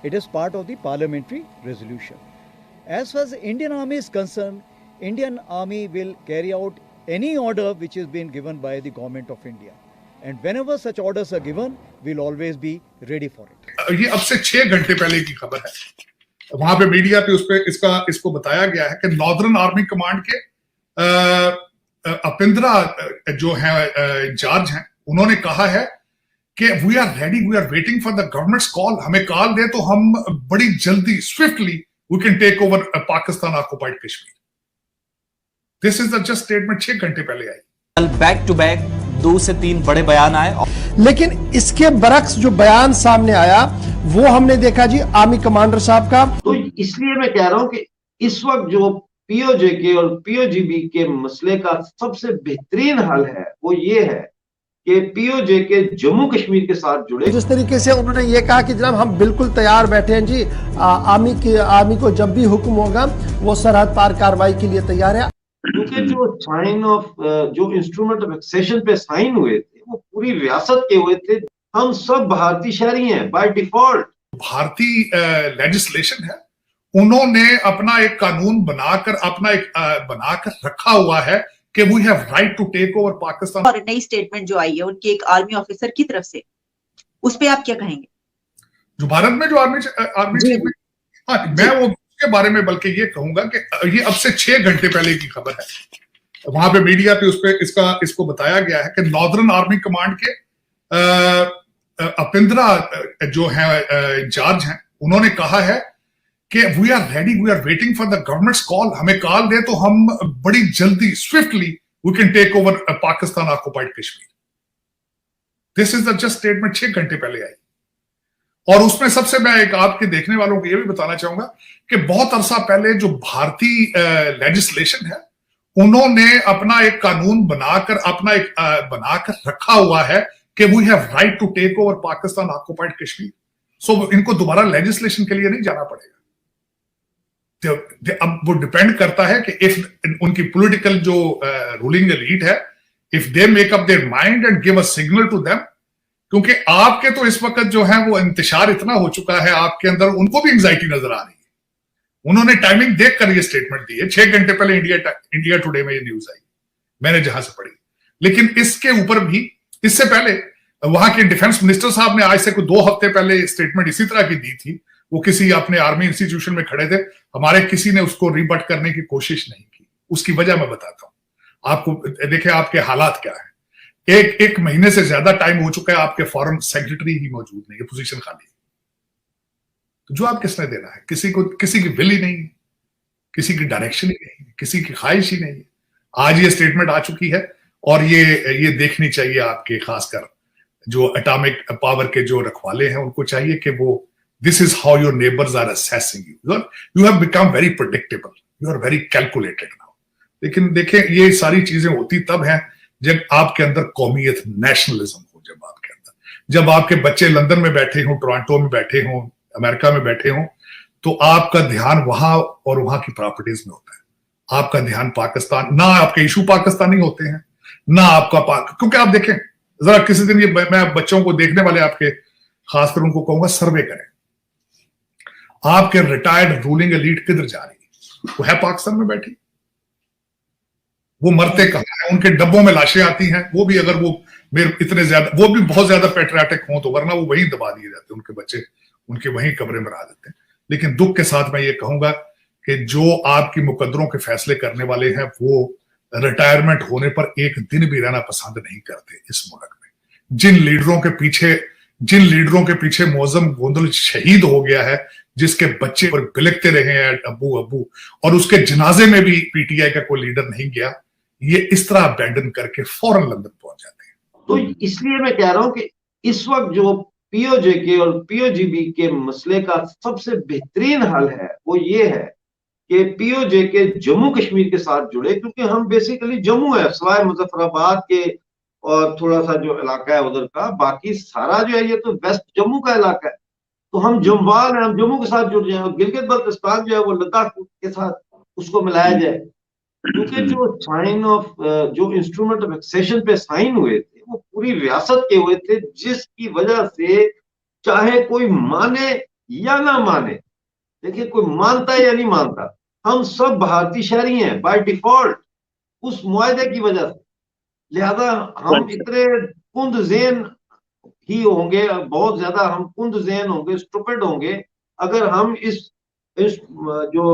It is part of the parliamentary resolution. As far as the Indian Army is concerned, Indian Army will carry out any order which is being given by the government of India. And whenever such orders are given, we'll always be ready for it. ये अब से 6 घंटे पहले की खबर है, वहां पे मीडिया पे इसको बताया गया है कि नॉर्दर्न आर्मी कमांड के अपिंद्रा जो है इंचार्ज हैं, उन्होंने कहा है कि we are ready, we are waiting for the government's call. हमें कॉल दे तो हम बड़ी जल्दी swiftly we can take over Pakistan occupied Kashmir. This is the just statement 6 घंटे पहले आई। बैक टू बैक 2 से 3 बड़े बयान आए, लेकिन इसके बरक्स जो बयान सामने आया वो हमने देखा जी आर्मी कमांडर साहब का। तो इसलिए मैं कह रहा हूं कि इस वक्त जो पीओजेके और पीओजीबी के मसले का सबसे बेहतरीन हल है वो ये है कि पीओजेके जम्मू कश्मीर के साथ जुड़े। जिस तरीके से उन्होंने ये कहा कि जनाब हम बिल्कुल तैयार बैठे हैं जी, आर्मी को जब भी हुक्म होगा वो सरहद पार कार्रवाई के लिए तैयार है। क्योंकि जो इंस्ट्रूमेंट ऑफ एक्सेशन पे साइन हुए थे वो पूरी रियासत के हुए थे। हम सब भारतीय शहरी हैं बाय डिफॉल्ट। भारतीय लेजिस्लेशन है, उन्होंने अपना एक कानून बनाकर रखा हुआ है कि we have right to take over Pakistan. और नई स्टेटमेंट जो आई है उनके एक आर्मी ऑफिसर की तरफ से, उस पे आप क्या कहेंगे? जो भारत में जो आर्मी हाँ, मैं वो के बारे में बल्कि ये कहूंगा कि ये अब से 6 घंटे पहले की खबर है, वहां पे मीडिया पे इसको बताया गया है कि नॉर्दर्न आर्मी कमांड के अपिंद्रा जो है इंचार्ज हैं, उन्होंने कहा है कि we are ready, we are waiting for the government's call. हमें कॉल दे तो हम बड़ी जल्दी swiftly we can take over Pakistan occupied Kashmir. This is the just statement 6 घंटे पहले आई। और उसमें सबसे मैं एक आपके देखने वालों को यह भी बताना चाहूंगा कि बहुत अरसा पहले जो भारतीय लेजिस्लेशन है, उन्होंने अपना एक कानून बनाकर रखा हुआ है कि we have right to take over Pakistan occupied Kashmir. So इनको दोबारा लेजिस्लेशन के लिए नहीं जाना पड़ेगा। अब वो डिपेंड करता है कि इफ उनकी पॉलिटिकल जो रूलिंग एलीट है, if they make up their mind and give a signal to them, क्योंकि आपके तो इस वक्त जो है वो इंतशार इतना हो चुका है आपके अंदर, उनको भी एंजाइटी नजर आ रही है। उन्होंने टाइमिंग देखकर ये स्टेटमेंट दी है। 6 घंटे पहले इंडिया टुडे में ये न्यूज आई, मैंने जहां से पढ़ी। लेकिन इसके ऊपर भी इससे पहले वहां के डिफेंस मिनिस्टर साहब ने आज से कुछ 2 हफ्ते पहले स्टेटमेंट इसी तरह की दी थी। वो किसी अपने आर्मी इंस्टीट्यूशन में खड़े थे, हमारे किसी ने उसको रिबट करने की कोशिश नहीं की। उसकी वजह मैं बताता हूं आपको। देखिए आपके हालात क्या है। एक महीने से ज्यादा टाइम हो चुका है, आपके फॉरेन सेक्रेटरी ही मौजूद नहीं है, पोजीशन खाली है। तो जवाब किसने देना है? किसी की विल ही नहीं है, किसी की डायरेक्शन ही नहीं है, किसी की ख्वाहिश ही नहीं है। आज ये स्टेटमेंट आ चुकी है और ये देखनी चाहिए आपके, खासकर जो एटॉमिक पावर के जो रखवाले हैं, उनको चाहिए कि वो this is how your neighbours are assessing you. You have become very predictable, you are very calculated now. लेकिन देखें, ये सारी चीजें होती तब हैं जब आपके अंदर कौमियत, नेशनलिज्म हो। जब आपके बच्चे लंदन में बैठे हों, टोरंटो में बैठे हों, अमेरिका में बैठे हों, तो आपका ध्यान वहां और वहां की प्रॉपर्टीज में होता है। आपका ध्यान पाकिस्तान, ना आपके इशू पाकिस्तानी होते हैं, ना आपका क्योंकि आप देखें जरा किसी दिन, ये मैं बच्चों को देखने वाले आपके खासकर उनको कहूंगा, सर्वे करें आपके रिटायर्ड रूलिंग एलीट किधर जा रही है। वो है पाकिस्तान में बैठी, वो मरते कहां है, उनके डब्बों में लाशें आती हैं। वो भी अगर वो वो भी बहुत ज्यादा पेट्रियाटिक हों तो, वरना वो वहीं दबा दिए जाते, उनके बच्चे उनके वहीं कब्रे में रह देते हैं। लेकिन दुख के साथ मैं ये कहूंगा कि जो आपकी मुकद्दरों के फैसले करने वाले हैं, वो रिटायरमेंट होने पर एक दिन भी रहना पसंद नहीं करते इस मुल्क में। जिन लीडरों के पीछे मौजम गोंदल शहीद हो गया है, जिसके बच्चे पर बिलखते रहे हैं अब्बू अब्बू, और उसके जनाजे में भी पीटीआई का कोई लीडर नहीं गया, ये इस तरह अबैंडन करके फौरन लंदन पहुंच जाते हैं। तो इसलिए मैं कह रहा हूं कि इस वक्त जो पीओजेके और पीओजीबी के मसले का सबसे बेहतरीन हल है वो ये है कि पीओजेके जम्मू कश्मीर के साथ जुड़े, क्योंकि हम बेसिकली जम्मू है, सिवाय मुजफ्फराबाद के और थोड़ा सा जो इलाका है उधर का, बाकी सारा जो है ये तो वेस्ट जम्मू का इलाका है। तो हम जम्वाल हैं, हम जम्मू के साथ जुड़ जाए, और गिलगित बल्तिस्तान जो है वो लद्दाख के साथ उसको मिलाया जाए। क्योंकि जो इंस्ट्रूमेंट ऑफ एक्सेशन पे साइन हुए थे वो पूरी रियासत के हुए थे, जिसकी वजह से चाहे कोई माने या ना माने, देखिए कोई मानता है या नहीं मानता, हम सब भारतीय शहरी हैं बाय डिफॉल्ट उस मुआहदे की वजह से। लिहाजा हम इतने कुंद ज़ेन ही होंगे, बहुत ज्यादा हम कुंद ज़ेन होंगे, स्टूपिड होंगे, अगर हम इस जो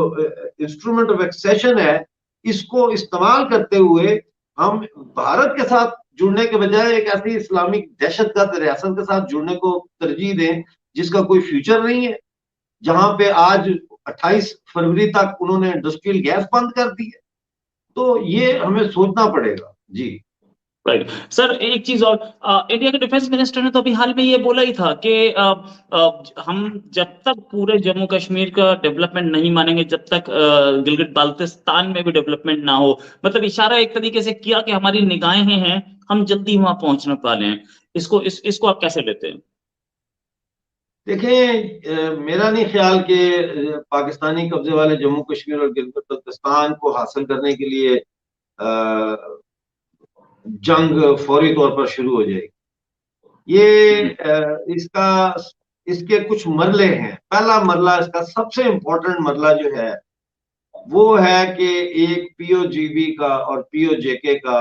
इंस्ट्रूमेंट ऑफ एक्सेशन है इसको इस्तेमाल करते हुए हम भारत के साथ जुड़ने के बजाय एक ऐसी इस्लामिक दहशतगर्द रियासत के साथ जुड़ने को तरजीह दें जिसका कोई फ्यूचर नहीं है, जहां पे आज 28 फरवरी तक उन्होंने इंडस्ट्रियल गैस बंद कर दी है। तो ये हमें सोचना पड़ेगा। जी राइट सर, एक चीज और, इंडिया के डिफेंस मिनिस्टर ने तो अभी हाल में ये बोला ही था कि हम जब तक पूरे जम्मू कश्मीर का डेवलपमेंट नहीं मानेंगे, जब तक गिलगित बाल्टिस्तान में भी डेवलपमेंट ना हो, मतलब इशारा एक तरीके से किया कि हमारी निगाहें हैं, हम जल्दी वहां पहुंचने वाले हैं। इसको आप कैसे लेते हैं? देखें, मेरा नहीं ख्याल कि पाकिस्तानी कब्जे वाले जम्मू कश्मीर और गिलगित बाल्टिस्तान को हासिल करने के लिए जंग फौरी तौर पर शुरू हो जाएगी। ये इसके कुछ मरले हैं। पहला मरला, इसका सबसे इम्पोर्टेंट मरला जो है वो है कि एक पीओजीबी का और पीओजेके का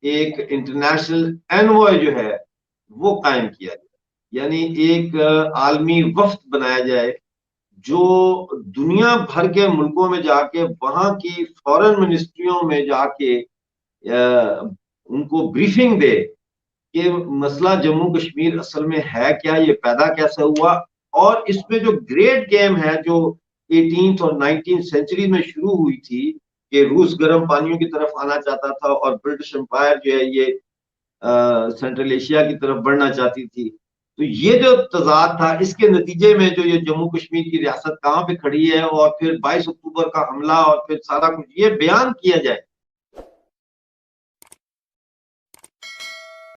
एक इंटरनेशनल एनवॉय जो है वो कायम किया जाए, यानी एक आलमी वफ्द बनाया जाए जो दुनिया भर के मुल्कों में जाके वहां की फॉरेन मिनिस्ट्रियों में जाके उनको ब्रीफिंग दे कि मसला जम्मू कश्मीर असल में है क्या, ये पैदा कैसे हुआ, और इसमें जो ग्रेट गेम है जो 18th और 19th सेंचुरी में शुरू हुई थी कि रूस गर्म पानियों की तरफ आना चाहता था और ब्रिटिश एम्पायर जो है ये सेंट्रल एशिया की तरफ बढ़ना चाहती थी। तो ये जो तजाद था, इसके नतीजे में जो ये जम्मू कश्मीर की रियासत कहाँ पे खड़ी है और फिर 22 अक्टूबर का हमला और फिर सारा कुछ ये बयान किया जाए